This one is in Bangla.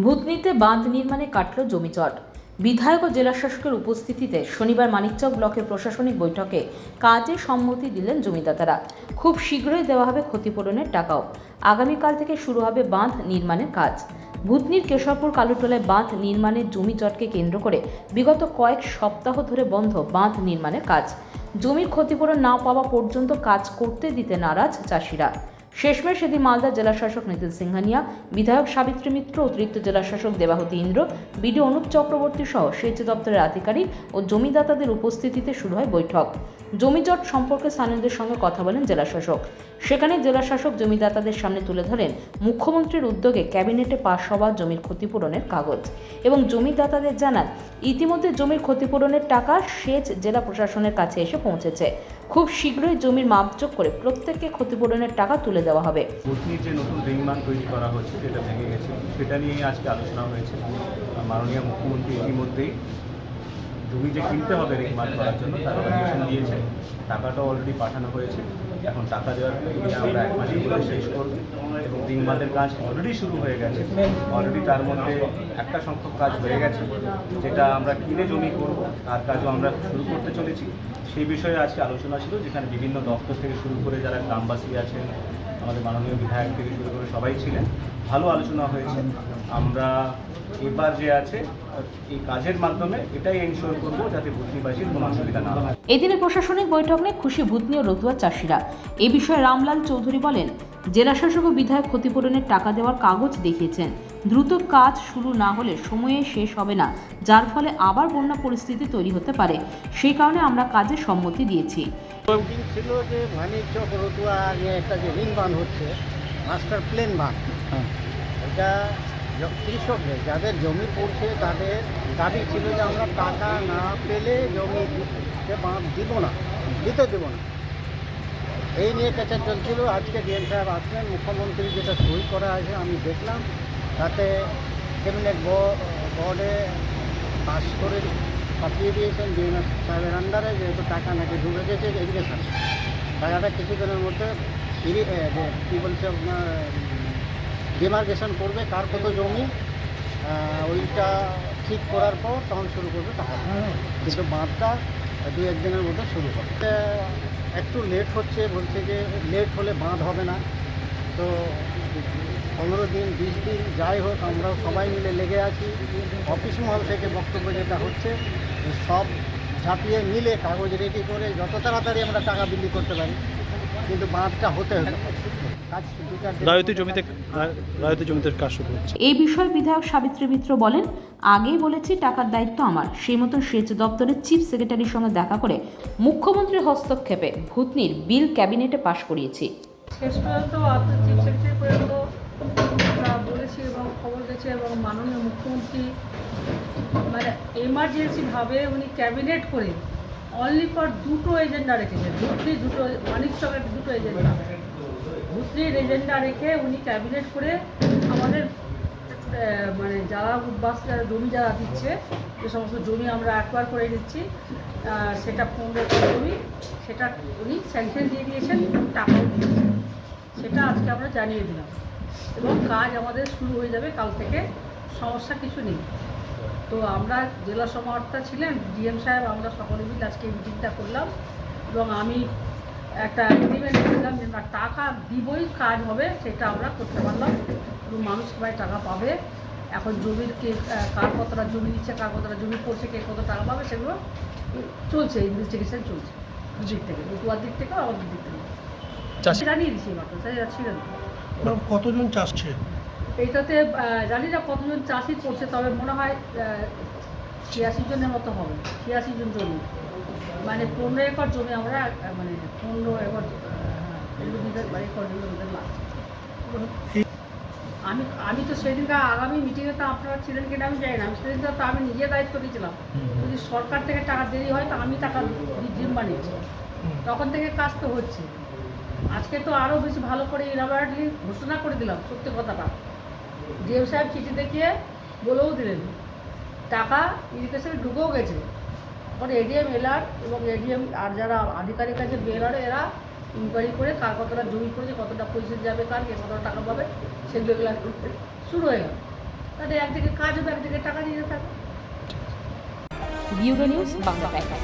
ভূতনিতে বাঁধ নির্মাণে কাটল জমিজট। বিধায়ক ও জেলাশাসকের উপস্থিতিতে শনিবার মানিকচক ব্লকের প্রশাসনিক বৈঠকে কাজে সম্মতি দিলেন জমিদাতারা। খুব শীঘ্রই দেওয়া হবে ক্ষতিপূরণের টাকাও। আগামীকাল থেকে শুরু হবে বাঁধ নির্মাণের কাজ। ভূতনির কেশবপুর কালুটোলায় বাঁধ নির্মাণের জমিজটকে কেন্দ্র করে বিগত কয়েক সপ্তাহ ধরে বন্ধ বাঁধ নির্মাণের কাজ। জমির ক্ষতিপূরণ না পাওয়া পর্যন্ত কাজ করতে দিতে নারাজ চাষিরা। শেষমেশ সেদিন মালদা জেলাশাসক নিতিন সিংহানিয়া, বিধায়ক সাবিত্রী মিত্র, অতিরিক্ত জেলাশাসক দেবাহতী ইন্দ্র, বিডিও অনুপ চক্রবর্তী সহ সেচ দপ্তরের আধিকারিক ও জমিদাতাদের উপস্থিতিতে শুরু হয় বৈঠক। জমিজট সম্পর্কে স্থানীয়দের সঙ্গে কথা বলেন জেলাশাসক। সেখানে জেলাশাসক জমিদাতাদের সামনে তুলে ধরেন মুখ্যমন্ত্রীর উদ্যোগে ক্যাবিনেটে পাশ হওয়া জমির ক্ষতিপূরণের কাগজ এবং জমিদাতাদের জানান ইতিমধ্যে জমির ক্ষতিপূরণের টাকা সেচ জেলা প্রশাসনের কাছে এসে পৌঁছেছে। খুব শীঘ্রই জমির মাপযোগ করে প্রত্যেককে ক্ষতিপূরণের টাকা তুলে দেওয়া হবে। ভূতনির যে নতুন রিং বাঁধ তৈরি করা হচ্ছে, যেটা ভেঙে গেছে, সেটা নিয়ে আজকে আলোচনা হয়েছে। মাননীয় মুখ্যমন্ত্রী ইতিমধ্যেই জমি যে কিনতে হবে রিং বাঁধ করার জন্য তার পারমিশন দিয়েছে। টাকাটাও অলরেডি পাঠানো হয়েছে। এখন টাকা দেওয়ার প্রক্রিয়া আমরা 1 মাসের মধ্যে শেষ করব এবং রিং বাঁধের কাজ অলরেডি শুরু হয়ে গেছে। অলরেডি তার মধ্যে একটা সংখ্যক কাজ হয়ে গেছে, যেটা আমরা কিনে জমি করব, তার কাজও আমরা শুরু করতে চলেছি। সেই বিষয়ে আজকে আলোচনা ছিল, যেখানে বিভিন্ন দপ্তর থেকে শুরু করে যারা গ্রামবাসী আছেন, আমাদের মাননীয় বিধায়ক থেকে শুরু করে সবাই ছিলেন। ভালো আলোচনা হয়েছে। আমরা এবার যে আছে এই কাজের মাধ্যমে এটাই এনশিওর করবো যাতে ভূতনিবাসীর কোনো অসুবিধা না হয়। এদিনে প্রশাসনিক বৈঠক নিয়ে খুশি ভূতনি ও রতুয়ার চাষিরা। এ বিষয়ে রামলাল চৌধুরী বলেন, জেলাশাসক ও বিধায়ক ক্ষতিপূরণের টাকা দেওয়ার কাগজ দেখিয়েছেন। দ্রুত কাজ শুরু না হলে সময়ে শেষ হবে না, যার ফলে আবার বন্যা পরিস্থিতি তৈরি হতে পারে। সেই কারণে আমরা কাজে সম্মতি দিয়েছি। ছিল যে মানিকচক রতুয়া নিয়ে একটা যে রিং বাঁধ হচ্ছে, মাস্টার প্লেন বাঁধ, এটা কৃষকদের যাদের জমি পড়ছে তাদের দাবি ছিল যে আমরা টাকা না পেলে জমিতে বাঁধ দিতে দেবো না। এই নিয়ে কেচার চলছিল। আজকে ডিএম সাহেব আসলেন, মুখ্যমন্ত্রী যেটা সই করা আছে আমি দেখলাম, তাতে ক্যাবিনেট বোর্ডে পাস করে পাঠিয়ে দিয়েছেন ডিএম সাহেবের আন্ডারে, যেহেতু টাকা নাকি ঢুকে গেছে ইরিগেশন। টাকাটা কিছুদিনের মধ্যে কী বলছে আপনার ডিমার্কেশন করবে, কার কত জমি ওইটা ঠিক করার পর তখন শুরু করবে টাকা। কিন্তু বাঁধটা 2-1 দিনের মধ্যে শুরু করবে। একটু লেট হচ্ছে, বলছে যে লেট হলে বাঁধ হবে না। তো 15 দিন 20 দিন যাই হোক, আমরা সবাই মিলে লেগে আছি। অফিস মহল থেকে বক্তব্য যেটা হচ্ছে, সব ঝাঁপিয়ে মিলে কাগজ রেডি করে যত তাড়াতাড়ি আমরা টাকা বিলি করতে পারি, কিন্তু বাঁধটা হতে হবে। রায়তী জমিতে কাজ শুরু হচ্ছে। এই বিষয়ে বিধায়ক সাবিত্রী মিত্র বলেন, আগেই বলেছি টাকার দায়িত্ব আমার। সেই মতো সেচ দপ্তরের চিফ সেক্রেটারির সঙ্গে দেখা করে মুখ্যমন্ত্রীর হস্তক্ষেপে ভূতনির বিল ক্যাবিনেটে পাশ করিয়েছি। শেষ পর্যন্ত চিফ সেক্রেটারি পর্যন্ত বলেছি এবং খবর গেছে, এবং মাননীয় মুখ্যমন্ত্রী মানে এমার্জেন্সিভাবে উনি ক্যাবিনেট করে অনলি ফর 2টো এজেন্ডা রেখেছেন। ভূতনির 2টো, মানিকচকের 2টো এজেন্ডা, ভূতনির এজেন্ডা রেখে উনি ক্যাবিনেট করে আমাদের মানে যারা উদ্বাস যারা জমি যারা দিচ্ছে, যে সমস্ত জমি আমরা অ্যাকোয়ার করে নিচ্ছি, সেটা 15টা জমি, সেটা উনি স্যাংশন দিয়ে দিয়েছেন, টাকাও দিয়েছেন। সেটা আজকে আমরা জানিয়ে দিলাম এবং কাজ আমাদের শুরু হয়ে যাবে কাল থেকে। সমস্যা কিছু নেই। তো আমরা জেলা সমাহর্তা ছিলেন ডিএম সাহেব, আমরা সকলে মিলে আজকে এই মিটিংটা করলাম এবং আমি একটা এগ্রিমেন্ট করলাম যে না, টাকা দিবই, কাজ হবে, সেটা আমরা করতে পারলাম এবং মানুষ সবাই টাকা পাবে। এখন জমির কে কার কতটা জমি দিচ্ছে, কার কতটা জমি পড়ছে, কে কত টাকা পাবে, সেগুলো চলছে, ইনভেস্টিগেশন চলছে দিক থেকে, রতুয়ার দিক থেকে, আমাদের দিক থেকে জানিয়ে দিচ্ছি। মাত্র স্যার ছিলেন কতজন চাষছে এইটাতে, জানি না কতজন চাষি করছে, তবে মনে হয় 86 জনের মতো হবে। 86 জন জমি, মানে 15 একর জমি আমরা, মানে 15 একর, একর লাগছে। আমি তো সেদিনকার আগামী মিটিংয়ে তো আপনারা ছিলেন কিনা আমি জানি না। আমি সেদিনকার তো আমি নিজে দায়িত্ব নিয়েছিলাম, যদি সরকার থেকে টাকা দেরি হয় তো আমি টাকা জিম্মা নিয়েছি। তখন থেকে কাজ তো হচ্ছে। আজকে তো আরও বেশি ভালো করে ইলাবোরেটলি ঘোষণা করে দিলাম সত্যি কথাটা। ডিএম সাহেব চিঠি দেখিয়ে বলেও দিলেন টাকা ইরিগেশনে ঢুকেও গেছে। এখন এডিএম এলআর এবং এডিএম আর যারা আধিকারিক আছে বেলার, এরা ইনকোয়ারি করে কার কতটা জমি পড়েছে, কতটা পয়সা যাবে, কার কে কতটা টাকা পাবে, সেগুলো শুরু হয়ে গেল। তাদের একদিকে কাজ হবে, একদিকে টাকা দিতে থাকে। Bureau news Bangla Times.